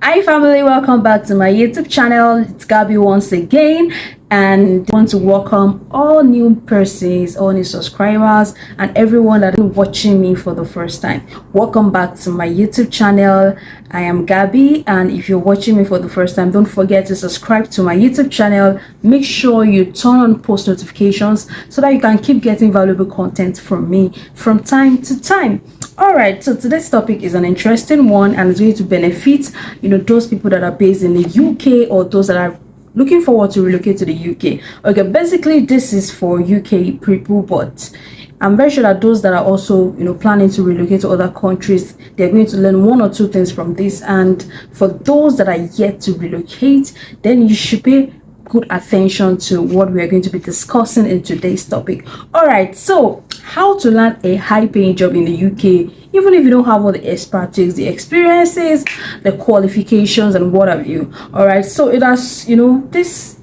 Hi family, welcome back to my YouTube channel. It's Gabby once again, and I want to welcome all new persons, all new subscribers, and everyone that is watching me for the first time. Welcome back to my YouTube channel. I am Gabby, and if you're watching me for the first time, don't forget to subscribe to my YouTube channel. Make sure you turn on post notifications so that you can keep getting valuable content from me from time to time. All right, so today's topic is an interesting one, and it's going to benefit those people that are based in the UK or those that are looking forward to relocate to the UK. Okay, basically this is for UK people, but I'm very sure that those that are also planning to relocate to other countries, they're going to learn one or two things from this. And for those that are yet to relocate, then you should pay good attention to what we are going to be discussing in today's topic. All right, so how to land a high-paying job in the UK, even if you don't have all the expertise, the experiences, the qualifications, and what have you. All right, so it has this.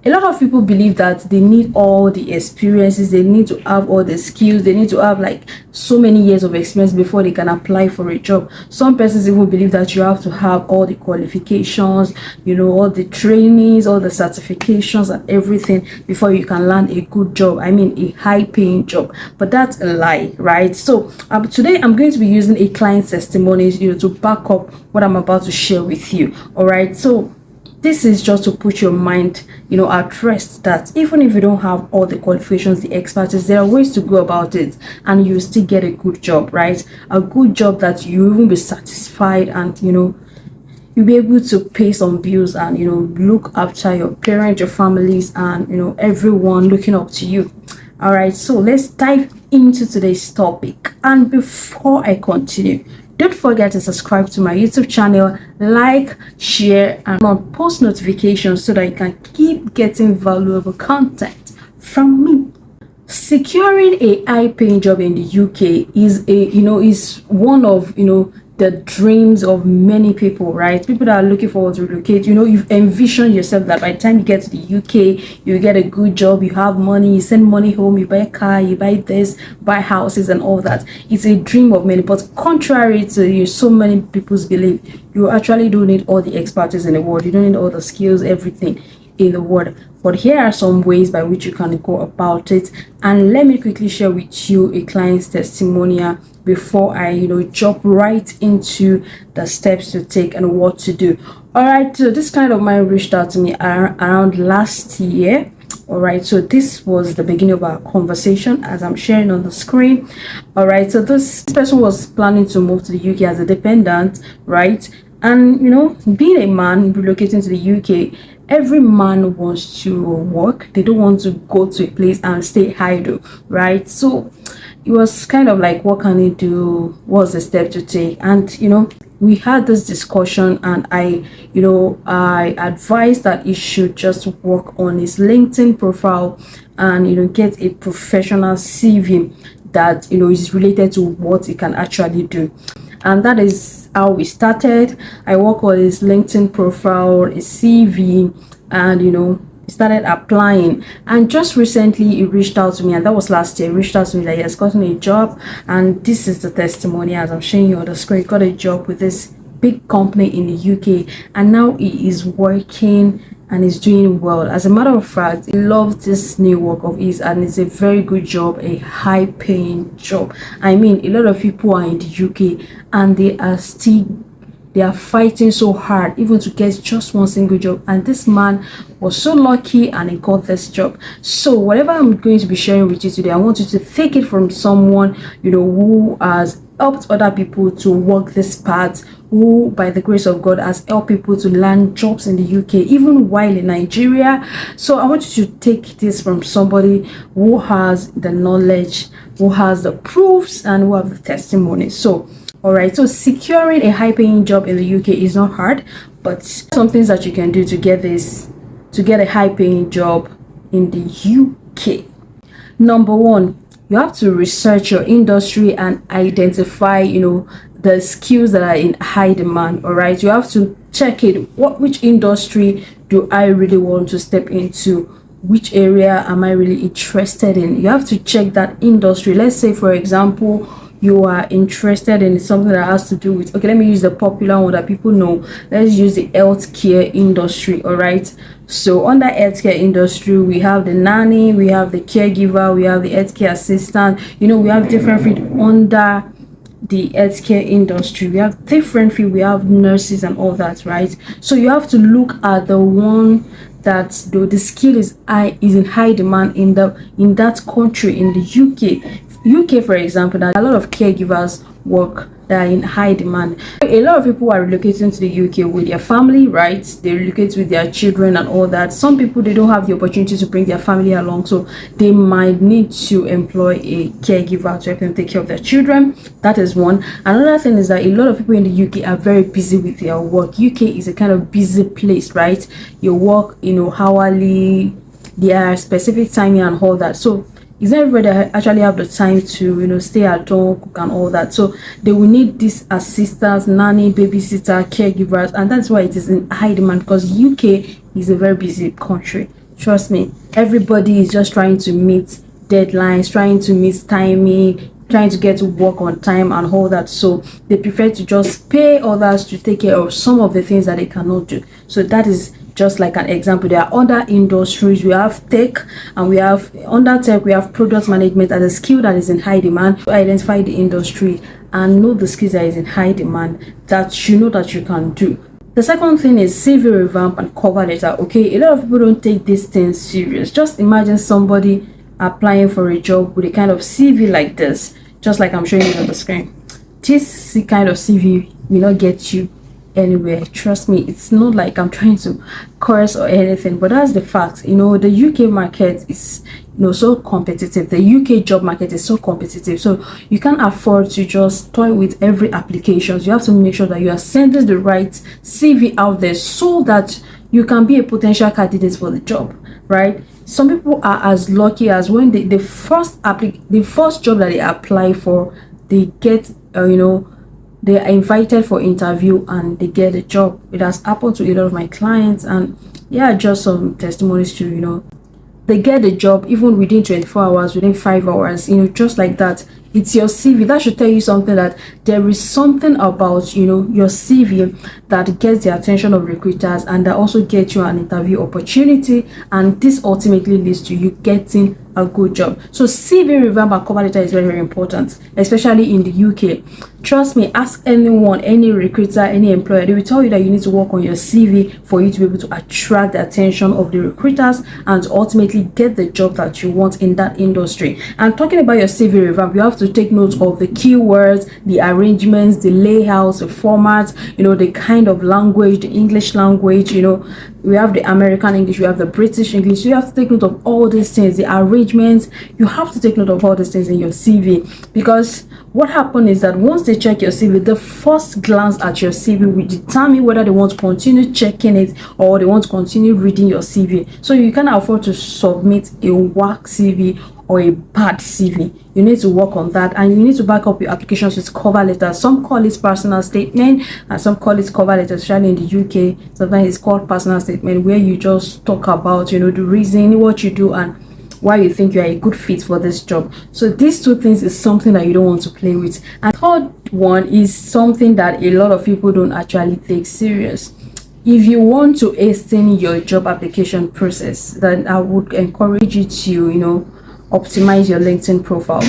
A lot of people believe that they need all the experiences, they need to have all the skills, they need to have like so many years of experience before they can apply for a job. Some persons even believe that you have to have all the qualifications, all the trainings, all the certifications and everything before you can land a good job. I mean, a high-paying job. But that's a lie, right? So today I'm going to be using a client testimony, to back up what I'm about to share with you. All right, so this is just to put your mind at rest that even if you don't have all the qualifications, the expertise, there are ways to go about it and you still get a good job, right? A good job that you even be satisfied, and you'll be able to pay some bills and look after your parents, your families, and everyone looking up to you. All right, so let's dive into today's topic. And before I continue, don't forget to subscribe to my YouTube channel, like, share, and on post notifications so that you can keep getting valuable content from me. Securing a high-paying job in the UK is one of the dreams of many people, right? People that are looking forward to relocate. You've envisioned yourself that by the time you get to the UK, you get a good job, you have money, you send money home, you buy a car, you buy this, buy houses and all that. It's a dream of many, but contrary to so many people's belief, you actually don't need all the expertise in the world. You don't need all the skills, everything in the world. But here are some ways by which you can go about it, and let me quickly share with you a client's testimonial before I jump right into the steps to take and what to do. All right, so this client of mine reached out to me around last year. All right, so this was the beginning of our conversation as I'm sharing on the screen. All right, so this person was planning to move to the UK as a dependent, right? And being a man relocating to the UK, every man wants to work. They don't want to go to a place and stay idle, right? So it was kind of like, what can he do? What's the step to take? And we had this discussion, and I advised that he should just work on his LinkedIn profile and get a professional CV that is related to what he can actually do. And that is how we started. I work on his LinkedIn profile, his CV, and he started applying. And just recently he reached out to me, and that was last year. He reached out to me that he has gotten a job, and this is the testimony as I'm showing you on the screen. He got a job with this big company in the UK, and now he is working and is doing well. As a matter of fact, he loves this new work of his, and it's a very good job, a high-paying job. I mean, a lot of people are in the UK and they are fighting so hard even to get just one single job, and this man was so lucky and he got this job. So whatever I'm going to be sharing with you today, I want you to take it from someone who has helped other people to walk this path, who by the grace of God has helped people to land jobs in the UK even while in Nigeria. So I want you to take this from somebody who has the knowledge, who has the proofs, and who have the testimony. So all right, so securing a high-paying job in the UK is not hard, but some things that you can do to get a high-paying job in the UK. Number one, you have to research your industry and identify the skills that are in high demand. All right, you have to check it. Which industry do I really want to step into? Which area am I really interested in? You have to check that industry. Let's say, for example, you are interested in something that has to do with, okay, let me use the popular one that people know. Let's use the healthcare industry. All right, so under healthcare industry, we have the nanny, we have the caregiver, we have the healthcare assistant. You know, we have different fields under the healthcare industry. We have different fields, we have nurses and all that, right? So you have to look at the one that the skill is in high demand in that country, in the UK, for example. That a lot of caregivers work that are in high demand. A lot of people are relocating to the UK with their family, right? They relocate with their children and all that. Some people, they don't have the opportunity to bring their family along, so they might need to employ a caregiver to help them take care of their children. That is one. Another thing is that a lot of people in the UK are very busy with their work. UK is a kind of busy place, right? You work, you know, hourly, there are specific timing and all that. So it's not everybody that actually have the time to, you know, stay at home, cook and all that. So they will need this assistants, nanny, babysitter, caregivers, and that's why it is in high demand, because UK is a very busy country. Trust me, everybody is just trying to meet deadlines, trying to meet timing, trying to get to work on time and all that. So they prefer to just pay others to take care of some of the things that they cannot do. So that is just like an example. There are other industries. We have tech, and we have under tech, we have product management as a skill that is in high demand. To identify the industry and know the skills that is in high demand that you know that you can do. The second thing is CV revamp and cover letter. Okay, a lot of people don't take these things serious. Just imagine somebody applying for a job with a kind of CV like this, just like I'm showing you on the screen. This kind of CV will not get you anywhere. Trust me, it's not like I'm trying to curse or anything, but that's the fact. You know, the UK market is, you know, so competitive. The UK job market is so competitive, so you can't afford to just toy with every application. You have to make sure that you are sending the right CV out there so that you can be a potential candidate for the job, right? Some people are as lucky as when the first job that they apply for, they get you know, they are invited for interview and they get a job. It has happened to a lot of my clients, and yeah, just some testimonies to, you know, they get a job even within 24 hours, within 5 hours, you know, just like that. It's your CV that should tell you something, that there is something about, you know, your CV that gets the attention of recruiters and that also gets you an interview opportunity, and this ultimately leads to you getting a good job. So CV revamp and cover letter is very, very important, especially in the UK. Trust me, ask anyone, any recruiter, any employer, they will tell you that you need to work on your CV for you to be able to attract the attention of the recruiters and to ultimately get the job that you want in that industry. And talking about your CV revamp, you have to take note of the keywords, the arrangements, the layouts, the format, you know, the kind of language, the English language, you know, we have the American English, we have the British English. So you have to take note of all these things, the arrangements. You have to take note of all these things in your CV, because what happens is that once they check your CV, the first glance at your CV will determine whether they want to continue checking it or they want to continue reading your CV. So you can't afford to submit a whack CV or a bad CV. You need to work on that, and you need to back up your applications with cover letters. Some call it personal statement and some call it cover letter, especially in the UK. Sometimes it's called personal statement, where you just talk about, you know, the reason, what you do, and why you think you are a good fit for this job. So these two things is something that you don't want to play with. And third one is something that a lot of people don't actually take serious. If you want to hasten your job application process, then I would encourage you to, you know, optimize your LinkedIn profile.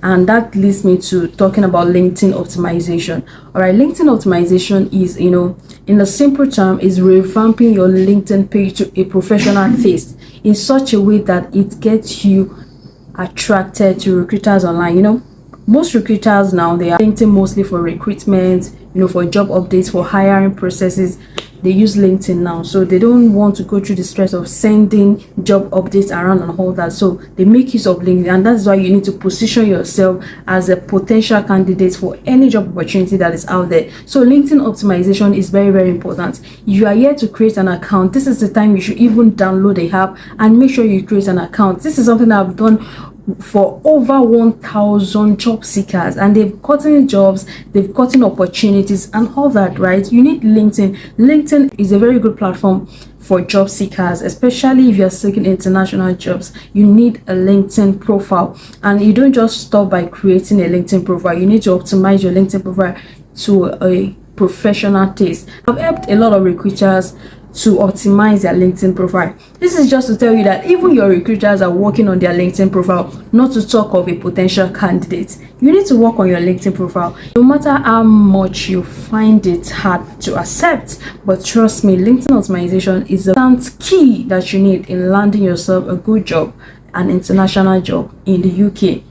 And that leads me to talking about LinkedIn optimization. All right, LinkedIn optimization is, you know, in a simple term, is revamping your LinkedIn page to a professional taste in such a way that it gets you attracted to recruiters online. You know, most recruiters now, they are LinkedIn mostly for recruitment, you know, for job updates, for hiring processes. They use LinkedIn now, so they don't want to go through the stress of sending job updates around and all that. So they make use of LinkedIn, and that's why you need to position yourself as a potential candidate for any job opportunity that is out there. So LinkedIn optimization is very, very important. If you are here to create an account, this is the time you should even download the app and make sure you create an account. This is something that I've done for over 1,000 job seekers, and they've gotten jobs, they've gotten opportunities and all that, right? You need LinkedIn. LinkedIn is a very good platform for job seekers, especially if you're seeking international jobs. You need a LinkedIn profile, and you don't just stop by creating a LinkedIn profile. You need to optimize your LinkedIn profile to a professional taste. I've helped a lot of recruiters to optimize their LinkedIn profile. This is just to tell you that even your recruiters are working on their LinkedIn profile, not to talk of a potential candidate. You need to work on your LinkedIn profile, no matter how much you find it hard to accept. But trust me, LinkedIn optimization is the key that you need in landing yourself a good job, an international job in the UK.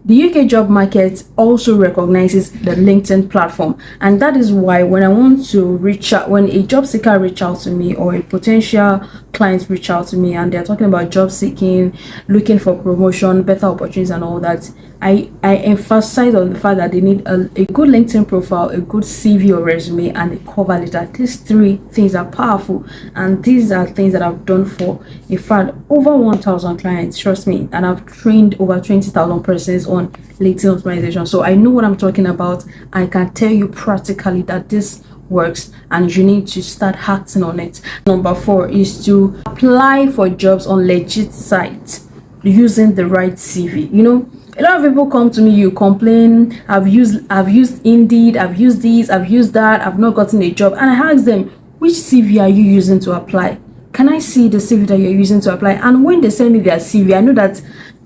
The UK job market also recognizes the LinkedIn platform, and that is why when I want to reach out, when a job seeker reach out to me or a potential client reach out to me and they're talking about job seeking, looking for promotion, better opportunities and all that, I emphasize on the fact that they need a good LinkedIn profile, a good CV or resume, and a cover letter. These three things are powerful, and these are things that I've done for, in fact, over 1,000 clients, trust me, and I've trained over 20,000 persons on LinkedIn optimization. So I know what I'm talking about. I can tell you practically that this works, and you need to start acting on it. Number 4 is to apply for jobs on legit sites using the right CV. You know, a lot of people come to me, you complain, I've used Indeed, I've used this, I've used that, I've not gotten a job. And I ask them, which CV are you using to apply? Can I see the CV that you're using to apply? And when they send me their CV, I know that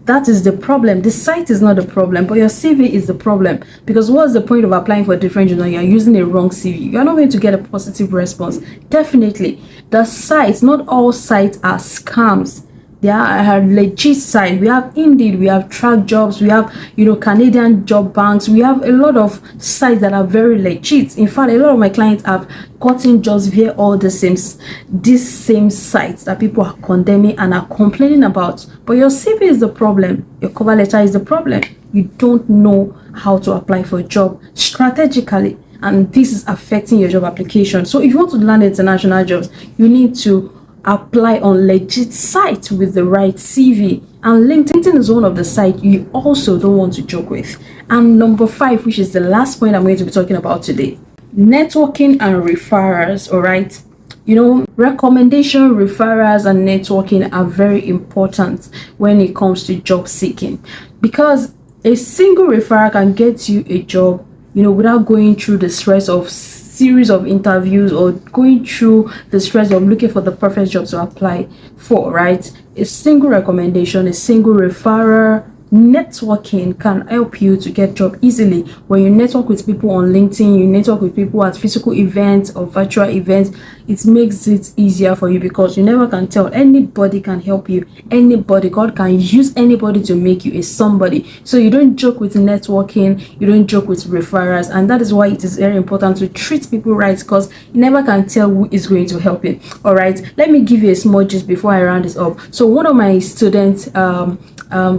that is the problem. The site is not the problem, but your CV is the problem. Because what's the point of applying for a different job? You're using a wrong CV. You're not going to get a positive response. Definitely. The sites, not all sites are scams. They are legit sites. We have Indeed, we have Track Jobs, we have, you know, Canadian job banks. We have a lot of sites that are very legit. In fact, a lot of my clients have gotten jobs via all these same sites that people are condemning and are complaining about. But your CV is the problem. Your cover letter is the problem. You don't know how to apply for a job strategically, and this is affecting your job application. So if you want to land international jobs, you need to apply on legit sites with the right CV, and LinkedIn is one of the sites you also don't want to joke with. And number 5, which is the last point I'm going to be talking about today, networking and referrals. All right, you know, recommendation, referrals and networking are very important when it comes to job seeking, because a single referral can get you a job, you know, without going through the stress of series of interviews or going through the stress of looking for the perfect job to apply for, right? A single recommendation, a single referral, networking can help you to get job easily. When you network with people on LinkedIn, you network with people at physical events or virtual events, it makes it easier for you, because you never can tell. Anybody can help you. Anybody, God can use anybody to make you a somebody. So you don't joke with networking, you don't joke with referrals, and that is why it is very important to treat people right, because you never can tell who is going to help you. All right, let me give you a small gist before I round this up. So one of my students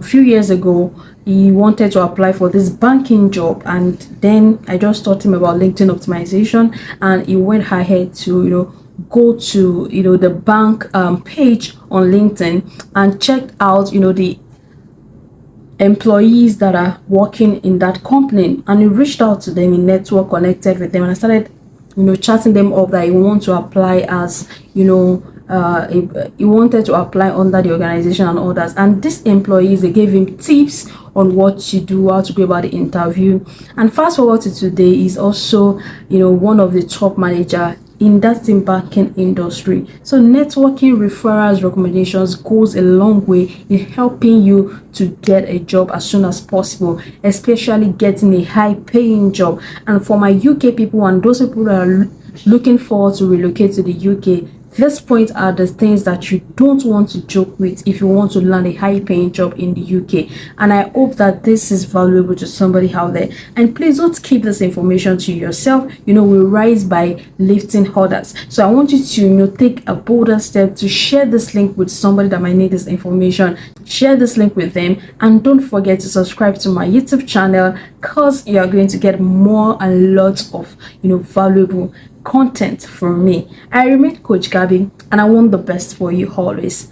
few years ago, he wanted to apply for this banking job, and then I just taught him about LinkedIn optimization, and he went ahead to, you know, go to, you know, the bank page on LinkedIn and checked out, you know, the employees that are working in that company, and he reached out to them, in network, connected with them, and I started, you know, chatting them up that he want to apply as, you know, he wanted to apply under the organization and others. And these employees, they gave him tips on what to do, how to go about the interview. And fast forward to today, he's also, you know, one of the top manager in that same banking industry. So networking, referrals, recommendations goes a long way in helping you to get a job as soon as possible, especially getting a high paying job. And for my UK people and those people that are looking forward to relocate to the UK, these points are the things that you don't want to joke with if you want to land a high-paying job in the UK. And I hope that this is valuable to somebody out there. And please don't keep this information to yourself. You know, we rise by lifting others. So I want you to, you know, take a bolder step to share this link with somebody that might need this information. Share this link with them, and don't forget to subscribe to my YouTube channel, because you are going to get more and lots of, you know, valuable content from me. I remain Coach Gabby, and I want the best for you always.